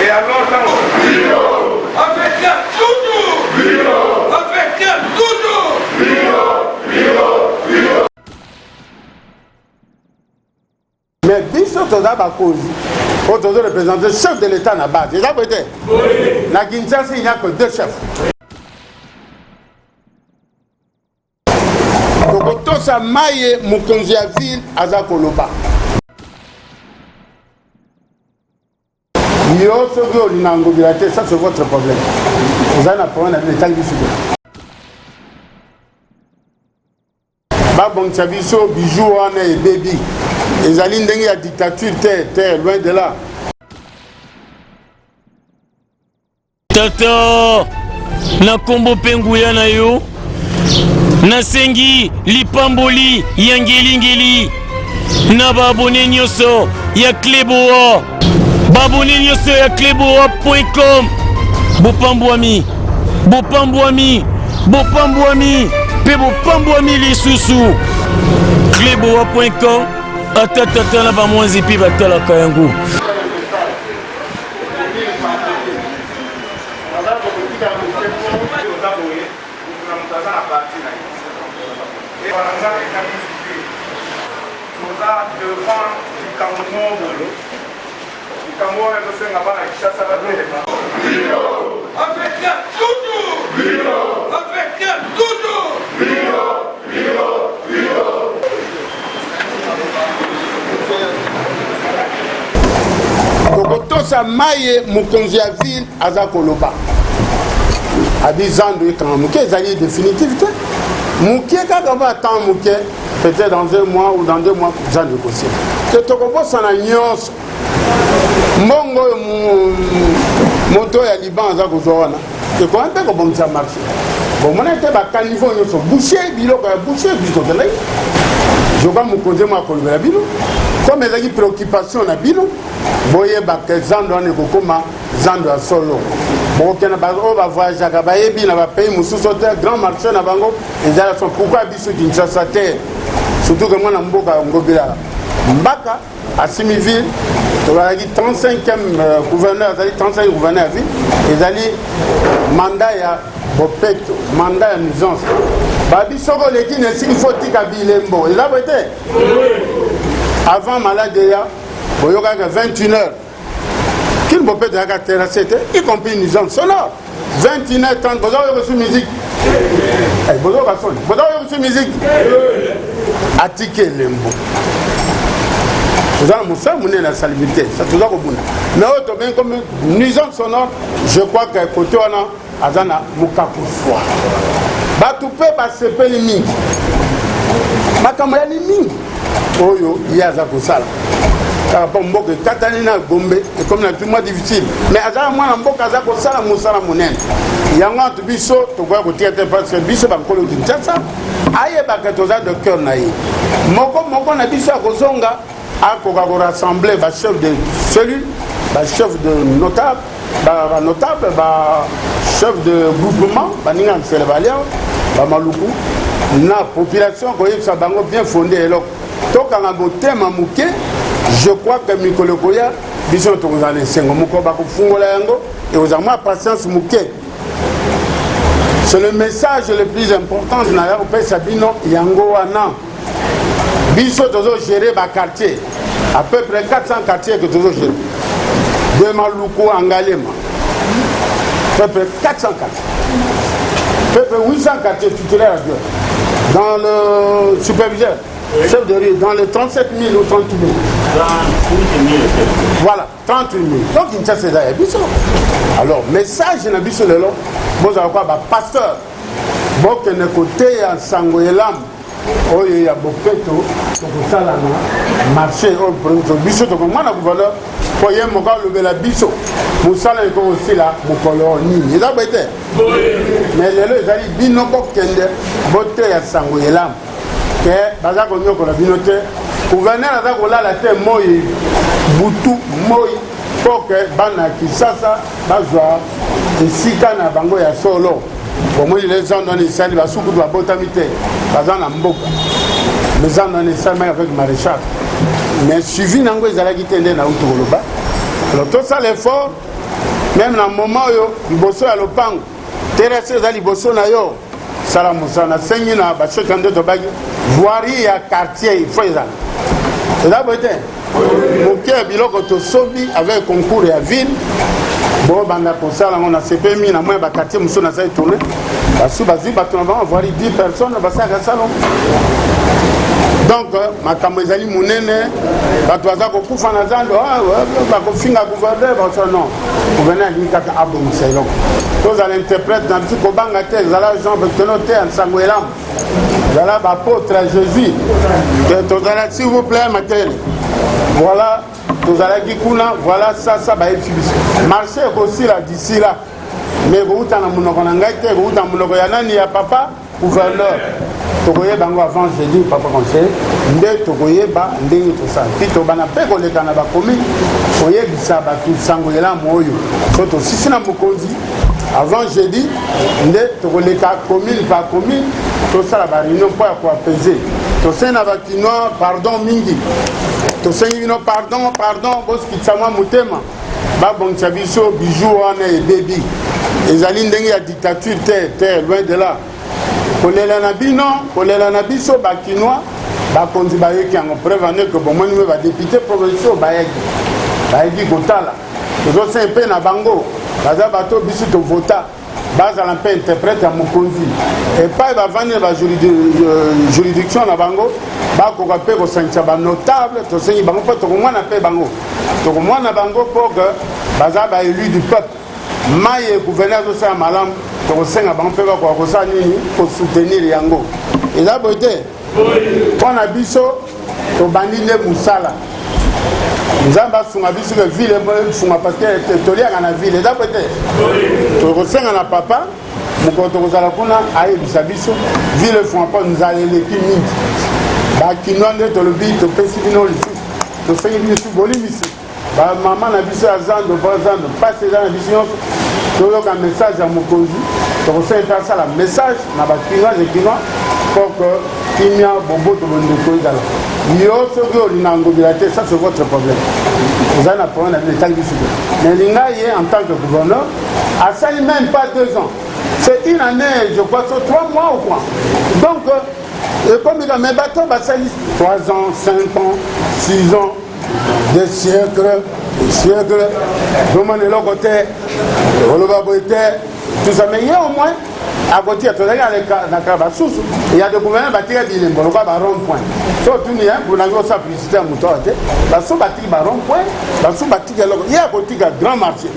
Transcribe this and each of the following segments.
Et alors, avec mais biso toza bakozi oyo tozo représenter chef de l'état na base eza boye te na Kinshasa il n'y a que deux chefs tokotosa maye mokonzi ya ville aza koloba yo soki olinga ngobila te ça c'est votre problème oza na problème na l'état biso babongisa biso bijou wana ebebi ezali ndenge ya dictature te loin de là tata na kombo penguya na yo nasengi lipamboli ya ngelingeli na babone nyonso ya Kleboa babone nyonso ya kleboa.com bopambwami pe bopambwami lisusu Kleboa.com atatata na bamwanzi mpe batalaka yango tokotosa maye mokonzi ya ville aza koloba abi zando ekanga moke ezali définitive te moke kaka ba temps moke peut-être dans un mois ou dans 2 mois zando ekosila te tokobosana nyonso mbongo oyo moto ya liban aza kozwa wana ekoya mpe kobongisa marché bomona ete bakanivo nyonso boucher biloko ya boucher biso tozelai joka mokonzi mo akolobela bino comme ezalaki préoccupation na bino boyebaka zando wana ekokoma zando ya solo bokokena oyo bavoyageaka bayebi na bapays mosusu te grand marché na bango ezala so pourquoi biso Kinshasa te surtout que mwana mboka ngobila mbaka asimi ville tozalaki 35e gouverneur azali 35 gouverneur ya ville ezali mandat ya bopeto mandat ya nuisance babi soko oleki na esili fo tika bilembo eza boye te avant malade ya boyokaka 21h kini bopeto yaka terrasse te y compris nuisance sonore 21h30 boza oyo kosu musique boza basoni boza oyo kosu musique atike elembo toza na mosala monene na salubrité ça toza kobunda mais oyo tobengi comme nuisance sonore je crois que côté wana aza na mokaku swa bato mpe basepeli mingi makambo ya mingi oyo ye aza kosala kaka mpo mboka ekatani na gombe ekomi na tout mois difficile mais azala mwana mboka aza kosala mosala monene yango atu biso tokoya kotika te parce que biso bakolo Kinshasa ayebaka toza de cœur na ye moko na biso akozonga akoka korassemble bachef de cellule bachef de notable banotable bachef de groupement baninga nsele balia bamaluku na population koyebisa bango bien fondé eloko tokanga motema moke je crois que mikolo koya biso tokozala esengo moko bakofungola yango ekozala mwa patience moke c'est le message le plus important na ya kopesa bino yango wana biso tozogere baquartier à peu près 400 quartiers que tozogere de Maluku Angalema à peu près 400 quartiers à peu près 800 quartiers titulaires dans le superviseur chef de rue dans les 37 000 ou 30 000 voilà 38 000 donc Kinshasa eza ya biso alors message na biso lelo bozala kwa bapasteur bokende koteya sango elamu oyo ya bopeto tokosala na marché oyo biso tokomona gouverneur po ye moko alobela biso mosala ekokosila mokolo nini eza boye te mais lelo ezali bino bokende boteya sango elamu ke baza konyokola bino te gouverneur aza kolala te moi butu moi po ke bana ya Kinshasa bazwa esika na bango ya solo bomoi les gens donnent esali basukutu babotami te baza na mboka mais gens donnent esali avec maréchal mais suivi nango ezalaki te nde nauti koloba. Alors tosala effort même na moment oyo liboso ya lopango terrasse eza liboso na yo sala mosala nasengi na bacheka nde tobaki voirie ya quartier il faut ezala eza boye te moke ya biloko tosobi avec concours ya ville bo banda kosala yango na sepemi na mwa bakartier mosusu nasali tourne basu bazwi bato na bango voirie 10 personnes basalaka salon. Donc makambo ezali monene bato baza kokufa na zando bakofinga gouverneur baso non gouverneur alingi kaka abongisa eloko tozala interprète na biso kobanga te ezala jean bektono te nsango elamu ezala baapôtre ya jésus tozala s'il vous plaît matele voilà tozalaki kuna voilà ça bayebi biso marché ekosila d'ici là mais kouta na monoko na ngai te kouta monoko ya nani ya papa gouverneur tokoyeba yango avant jeudi papa conseiller nde tokoyeba ndenge tosala mpi tobana mpe koleka na bakomi koyebisa bato sango elamu oyo so tosisi na mokonzi avant jeudi nde tokoleka commune par commune tosala baréunion mpo ya koapese tosengi na bakinois pardon mingi tosengi bino pardon bosikitisa mwa motema babongisa biso bijou wana ebebi ezali ndenge ya dictature te loin de là kolela na biso bakinois bakonzi bayeki yango preuve ane ke bomoni mpe badepute provinciaux bayeki kotala tozosenga mpe na bango baza bato biso tovota bazala mpe interprète ya mokonzi epai bavandi na bajuridiction na bango bakoka mpe kosangisa banotable tosengi bango mpe tokomwana mpe bango tokomwana bango mpo ke baza baélu du peuple maye gouverneur azosala malamu tokosenga bango mpe bakoka kosala nini kosoutenir yango eza boye te mpo na biso tobandi nde mosala nzambe asunga biso ke ville efunga parceke toliaka na ville eza boye te tokosenga na papa mokolo tokozala kuna ayebisa biso ville efunga mpo nzala eleki mingi bakinois nde tolobi topesi bino lisusu tosengi biso bolimbisi bamama na biso ya zando pasi eza na biso nyonso toyoka message ya mokonzi tokosenga mpe asala message na bakinois ekinois pour que kimia boboto bondeko ezala yo soki olinga ngobila te ça c'est votre problème oza na problème na l'état biso mais linga ye en tant que gouverneur asali même pas 2 ans c'est une année je crois sur 3 mois ou quoi donc ekomika me bato basali 3 ans 5 ans 6 ans des siècles tomona eloko te oloba boye te tout ça mais ye au moins akotia tozali na kaka basusu ya de gouverneur batika bilembo lokwa barond point so tuni bonangi osala publicité ya moto awa te baso batiki barond point baso batika eloko ye akotika grand marché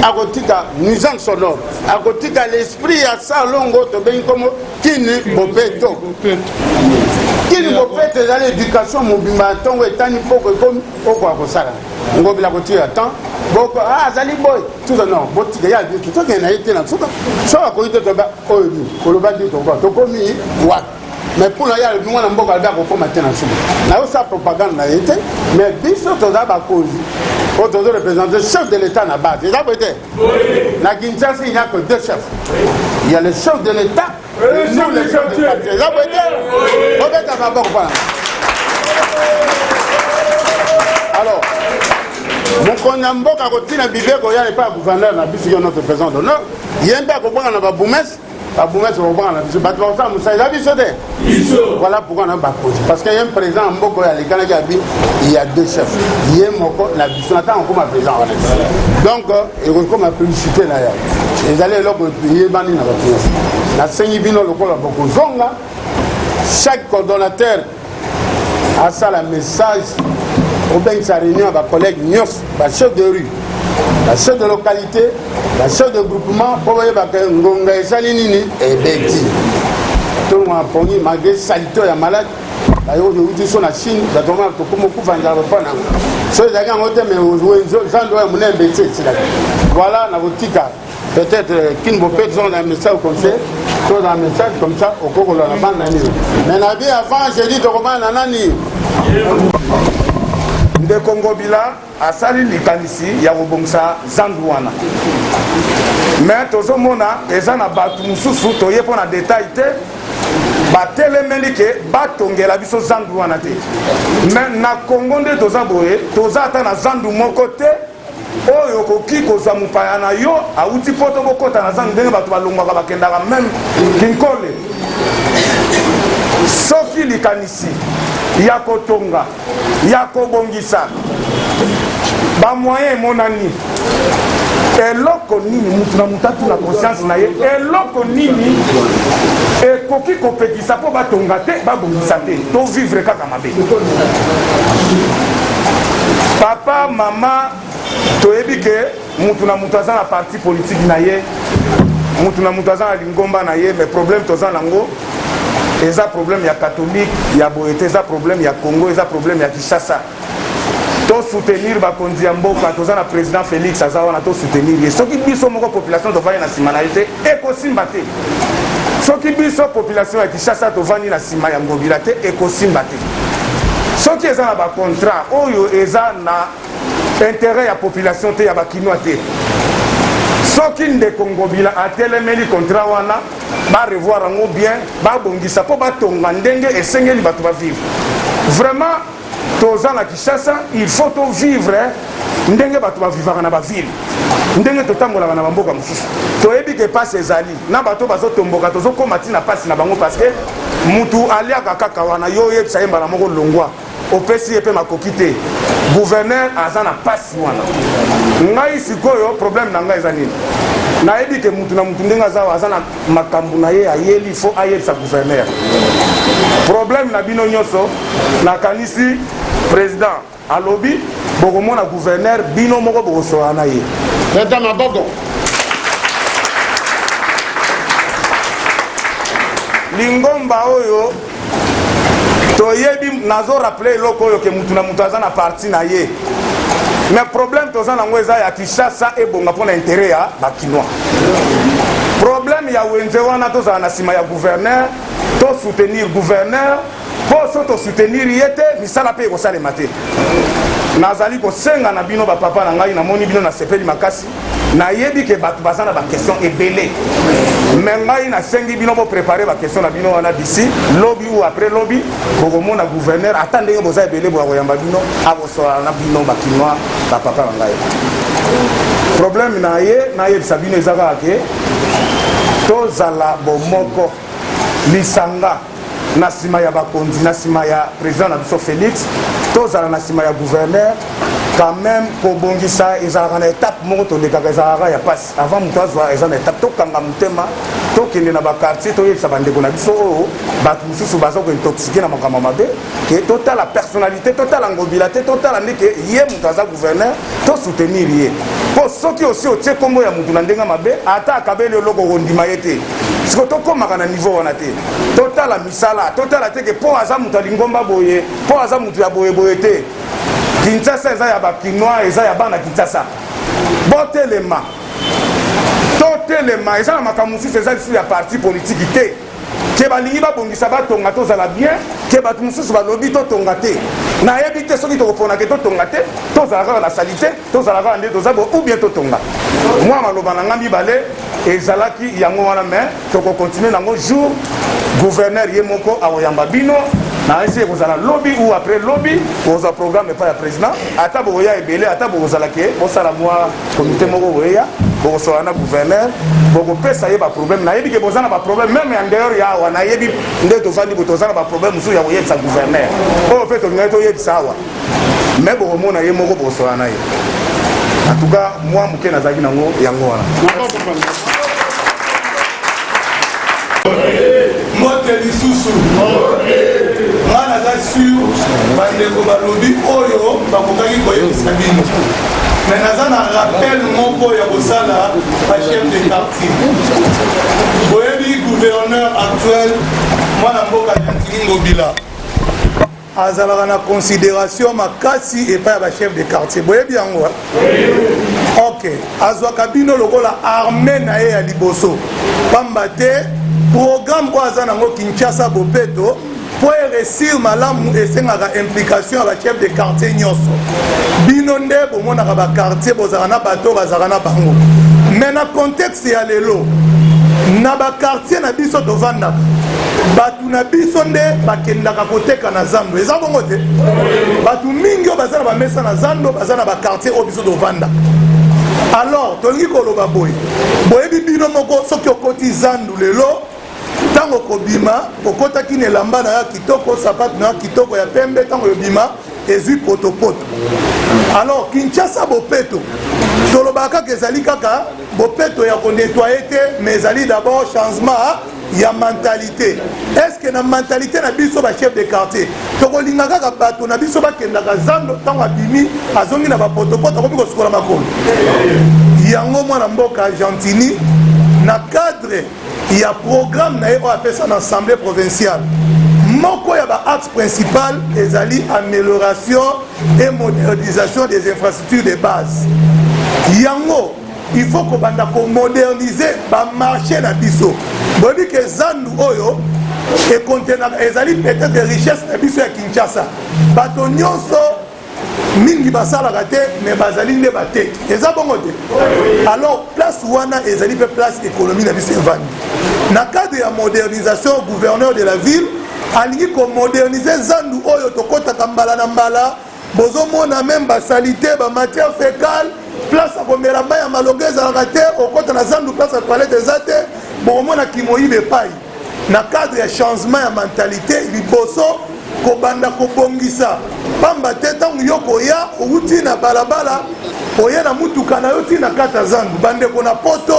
akotika nuisance sonore akotika l'esprit ya salongo tobengi komo kini bopeto kini bopeto ezali éducation mobimba ya ntongo etani poko ekomi okoka kosala ngobila kotika temps boko azali boy tout ça non botika ya bitu tokende na ye te na suka so akoki te toba oyo koloba di tokomi wapi mais pour na ya le mwana mboka alba kokoma te na suka na yo sa propagande na ye te mais biso toza bakozi oyo tozo représenter chef de l'état na base eza boye te na Kinshasa il n'y a que 2 chefs il y a le chef de l'état et nous les chefs de parti eza boye te obeta maboko mpona alors mokonzi ya mboka akotina bibeko ya epai ya gouverneur na biso yo notre président d'honneur ye mpe akobwanga na babumese bakobwanga na biso bato bakosala mosala eza biso te voilà pourquoi na bakozi parce que ye président ya mboka oyo alekanaki abi il y a 2 chefs ye moko na biso na ntango okoma président wana donc ekokoma publicité na ya ezali eloko yebani na bato nyonso nasengi bino lokola bokozonga chaque coordonnateur asala message obengisa réunion ya bacollègue nyonso bachef de rue bachef de localité bachef de groupement mpo boyebaka ngonga esali nini ebeti tongo apongi malgré salito ya malade bayoki euti so na chine batoma tokoma okufa nzala bapa nango so ezalaki yango te mais zando oyo monene beti esilaki voilà na kotika peut-être kini bopeto so na message conseil so na message comme ça okokolola na bana nani mais na bi avant jeudi tokomana na nani ndeko ngobila asali likanisi ya kobongisa zandu wana mais tozomona eza na bato mosusu toye mpo na détail te batelemeli ke batongela biso zandu wana te. Mais na Congo nde toza boye toza ata na zandu moko te oyo koki kozwa mopaya na yo awuti poto bokota na zandu ndenge bato balongwaka bakendaka même kinkole. Soki likanisi ya kotonga ya kobongisa ba moyen monani eloko nini mutu na mutatu na conscience na ye eloko nini ekoki kopekisa po batonga te babongisa te to vivre kaka mabe. Papa mama toyebi ke mutu na mutu aza na parti politique na ye mutu na mutu aza na lingomba na ye mais problème toza nango eza problème ya catholique ya boyete eza problème ya Congo eza problème ya Kinshasa. To soutenir bakonzi ya mboka toza na président Félix aza wana to soutenir ye soki biso moko population tovandi na sima na ye te ekosimba te. Soki biso population ya Kinshasa tovandi na sima ya Ngobila te ekosimba te. Soki eza na ba contrat oyo eza na intérêt ya population te ya bakinois te. Soki ndeko Ngobila atelemeli contrat wana ba revoir yango bien ba bongisa po batonga ndenge esengeli bato ba vivre. Vraiment toza na Kinshasa il faut to vivre ndenge bato ba vivaka na ba ville ndenge totambolaka na bamboka mosusu toyebi ke passe ezali na bato bazotomboka tozokoma ntina pasi na bango parce que mutu aliaka kaka wana yo oyebisa ye mbala moko longwa opesi ye mpe makoki te gouverneur aza na pasi wana. Ngai sikoyo problème na ngai eza nini nayebi ke mutu na mutu ndenge aza na makambo na ye ayeli fo ayebisa gouverneur. Problème na bino nyonso nakanisi président alobi bokomona gouverneur bino moko bokosola na ye leta maboko lingomba oyo toyebi nazo rappeler eloko oyo ke mutu na mutu aza na parti na ye mais problème toza nango eza ya Kinshasa ebonga mpona intérêt ya bakinois. Problème ya wenze wana tozala na nsima ya gouverneur to soutenir gouverneur po so to soutenir ye te misala mpe ekosalema te. Nazali kosenga na bino bapapa na ngai namoni bino na sepeli makasi nayebi ke bato baza na baquestion ebele mais ngai nasengi bino boprépare baquestion na bino wana d'ici lobi ou après lobi bokomona gouverneur ata ndenge boza ebele boya koyamba bino abosola na bino bakinois bapapa na ngai. Problème na ye nayebisa bino eza kaka ke tozala bomoko lisanga na nsima ya bakonzi na nsima ya président na biso Félix tozala na nsima ya gouverneur quand même kobongisa ezalaka na étape moko tolekaka ezalaka ya pasi avant moto azwa eza na étape tokanga motema tokende na bakartier toyebisa bandeko na biso oyo bato mosusu baza kointoxike na makambo mabe ke totala personnalité totala Ngobila te totala ndeke ye moto aza gouverneur tosoutenir ye po soki osi otie kombo ya motu na ndenge mabe ata akabeli eloko kondima ye te siko tokomaka na niveau wana te totala misala totala te ke po aza moto alingomba boye po aza moto ya boyeboye te. Kinshasa eza ya bakinois eza ya bana Kinshasa botelema totelema eza na makambo mosusu eza lisusu ya parti politique te ke balingi babongisa batonga tozala bien ke bato mosusu balobi totonga te nayebi te soki tokopona ke totonga te tozala kaka na sali te tozala kaka nde toza bo ou bien totonga mwa maloba na ngai mibale ezalaki yango wana mais tokokontinue nango jour gouverneur ye moko akoyamba bino na esi ekozala lobby ou après lobby kozwa programme epai ya président ata bokoya ebele ata bokozala ke bosala mwa komité moko boyeya bokosola na gouverneur bokopesa ye baproblème nayebi ke boza na baproblème même ya ndeyore ya awa nayebi nde tofandi bo toza na baproblème mosusu ya koyebisa gouverneur oyo mpe tolingai toyebisa awa mais bokomona ye moko bokosola na ye en tout cas mwa moke nazalaki nango yango wana mote lisusu nga naza sur bandeko balobi oyo bakokaki koyebisa bino mais naza na rappel moko ya kosala bachef de quartier boyebi gouverneur actuel mwana mboka Gentili Ngobila azalaka na considération makasi epai ya bachef de quartier boyebi yango ok azwaka bino lokola armée na ye ya liboso pamba te programme oyo aza nango Kinshasa bopeto po eresir malamu esengaka implication ya bachef de quartier nyonso bino nde bomonaka bakartier bozalaka na bato bazalaka na bango mais na contexte ya lelo na bakartier na biso tovanda bato na biso nde bakendaka koteka na zando eza bongo te bato mingi oyo baza na bamesa na zando baza na bakartier oyo biso tovanda alors tolingi koloba boye boyebi bino moko soki okoti zandu lelo ntango kobima okotaki na elamba na ya kitoko sapatu na ya kitoko ya pembe ntango yobima ezwi potopoto alors Kinshasa bopeto tolobaka kaka ezali kaka bopeto ya konettoye te mais ezali d'abord changement ya mentalité est-ce que na mentalité na biso ba chef de quartier tokolinga kaka bato na biso bakendaka zando ntango abimi azongi na bapotopoto akomi kosukola makolo yango mwana mboka Argentini na cadre ya programme na ye oyo apesa na assemblée provinciale moko ya ba-axe principal ezali amélioration et modernisation des infrastructures de base yango il faut kobanda komoderniser bamarché na biso boyebi ke zandu oyo ekontenaka ezali peut-être richesse na biso ya Kinshasa bato nyonso mingi basalaka te mais bazali nde bateki eza bongo te alors place wana ezali mpe place économie na biso evandi na cadre ya modernisation gouverneur de la ville alingi komodernize zandu oyo tokotaka mbala na mbala bozomona meme basalite bamatière fécale place akomela mai ya malongo ezalaka te okota na zandu place ya toilette eza te bokomona kimoyibe epai na cadre ya changement ya mentalité liboso kobanda kobongisa pamba te ntango yo koya outi na balabala oya na mutuka na yo ti na kati ya zandu bandeko na poto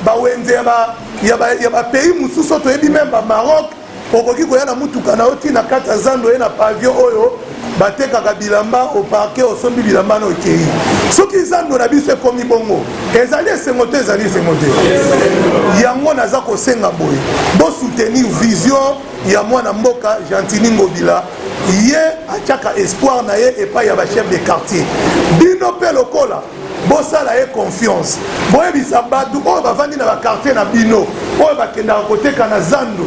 bawenze ya bapays mosusu toyebi meme bamaroc okoki koya na mutuka na yo ti na kati ya zandu oye na pavillon oyo batekaka bilamba oparke osombi bilamba na okei soki zando na biso ekomi bongo ezali esengo te ezali esengo te yango naza kosenga boye bosoutenir vision ya mwana mboka Gentini Ngobila ye atiaka espoir na ye epai ya bachef de quartier bino mpe lokola bosala ye confiance boyebisa bato oyo bavandi na bakartier na bino oyo bakendaka koteka na zando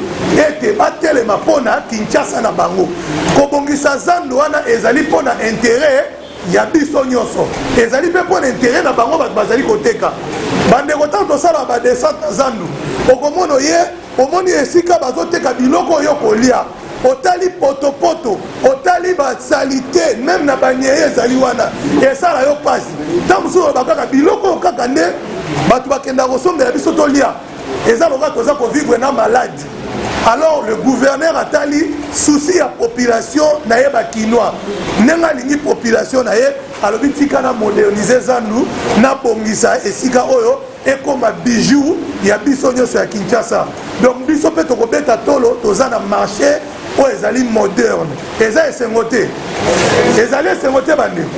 ete batelema mpona Kinshasa na bango kobongisa zando wana ezali mpona intérêt ya biso nyonso ezali mpe mpona intérêt na bango bato bazali koteka bandeko ntango tosala badescente na zando okomona ye omoni esika bazoteka biloko oyo kolia otali potopoto otali basalite même na banyeye ezali wana esala yo pasi ntango mosusu bakaka biloko oyo kaka nde bato bakendaka kosomela biso tolia eza loka toza kovivre na malade alors le gouverneur atali souci ya population na ye bakinois ndenge alingi population na ye alobi tika na modernize zandu na bongisa esika oyo ekoma bijou ya biso nyonso ya Kinshasa donc biso mpe tokobeta tolo toza na marché oyo ezali moderne eza esengo te ezali esengo te bandeko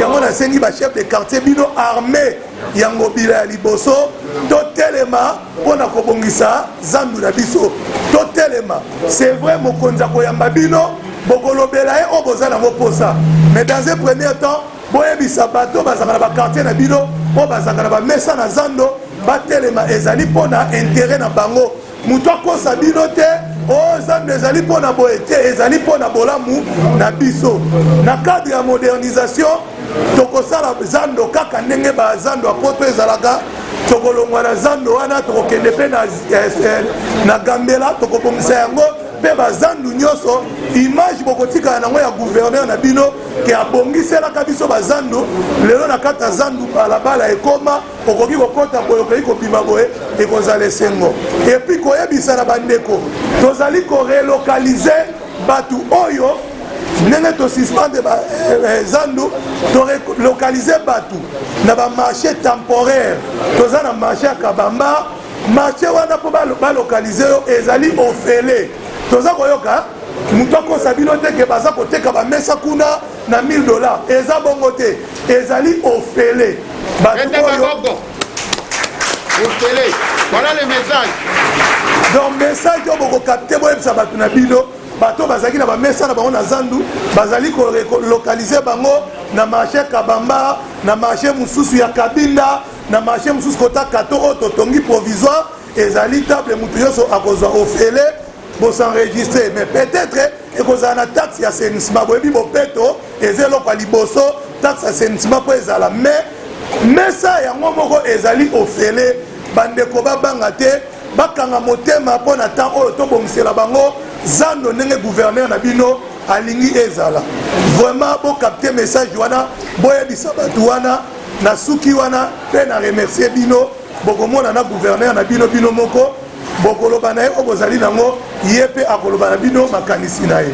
yango nasengi bachef de quartier bino armé ya Ngobila ya liboso totelema mpona kobongisa zandu na biso totelema c'est vrai mokonzi akoyamba bino bokolobela ye oyo boza nango posa mais dans un premier temps boyebisa bato bazalaka na bakartier na bino oyo bazalaka na bamesa na zando batelema ezali mpona intérêt na bango moto akosa bino te oyo zando ezali mpona boye te ezali mpona bolamu na biso na cadre ya modernisation tokosala zando kaka ndenge bazando ya poto ezalaka tokolongwa na zando wana tokokende mpe na gambela tokobongisa yango mpe bazandu nyonso image bokotikala nango ya gouverneur na bino ke abongiselaka biso bazandu lelo na kati ya zandu balabala ekoma okoki kokota boye okoki kobima boye ekozala esengo epuis koyebisa na bandeko tozali korelokalize bato oyo ndenge tosuspende zandu torelokalize bato na bamarché temporaire toza na marché ya Kabamba marché wana mpo balokalize yo ezali ofele toza koyoka moto akosa bino te ke baza koteka bamesa kuna na $1000 eza bongo te ezali ofele bato oyo voilà le message donc message oyo bokokapte boyebisa bato na bino bato bazalaki na bamesa na bango na zandu bazali kolokalize bango na marché Kabamba na marché mosusu ya Kabinda na marché mosusu kota kato oyo totongi provisoire ezali table moto nyonso akozwa ofele bosenregistre mais peut-être ekozala na taxe ya assainissement boyebi bopeto eza eloko ya liboso taxe ya assainissement mpo ezala mais mesa yango moko ezali ofele bandeko babanga te bakanga motema mpo na temps oyo tobongisela bango zando ndenge gouverneur na bino alingi ezala. Vraiment bocapte message wana boyebisa bato wana na suki wana mpe na remercier bino bokomona na gouverneur na bino bino moko bokoloba na ye oyo bozali nango ye mpe akoloba na bino makanisi na ye.